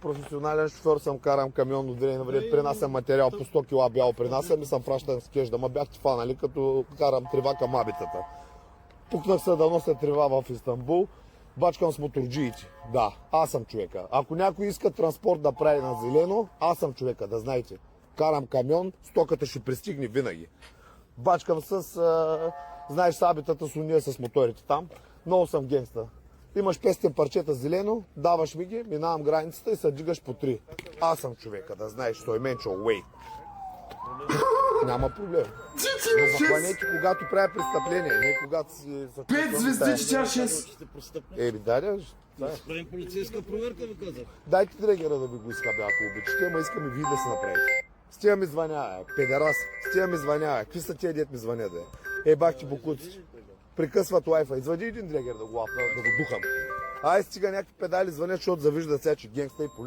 професионален шофьор съм, карам камион от време на време, принасям материал по 100 кила бяло, принасям и съм пращан с кежда. Ма бяхте фанали, като карам трива към абитата. Пукнах се да нося трива в Истанбул, бачкам с моторджиите. Да, аз съм човека. Ако някой иска транспорт да прави на зелено, аз съм човека, да знаете. Карам камион, стоката ще пристигне винаги. Бачкам знаеш, с абитата с уния с моторите там. Много съм генгста. Имаш 500 парчета зелено, даваш ми ги, минавам границата и се дигаш по 3. Аз съм човека, да знаеш, той менчо, уей. Няма проблем. Но планети, когато прави престъпление, не когато си... 5 звезди, 6. Да. Правим полицейска проверка, ви казах. Дайте дрегера да ви го изхабя, ако обичате, ама искаме вие да се направите. С тия ми звъня, педерас, с тия ми звъня, какви са тия дет ми звъня, бах ти бокуци. Прекъсват лайфа, извади един дрегер да го лапна, да го духам. Ай, стига някакви педали звънят, защото завиждат сега, че генгста и полиция.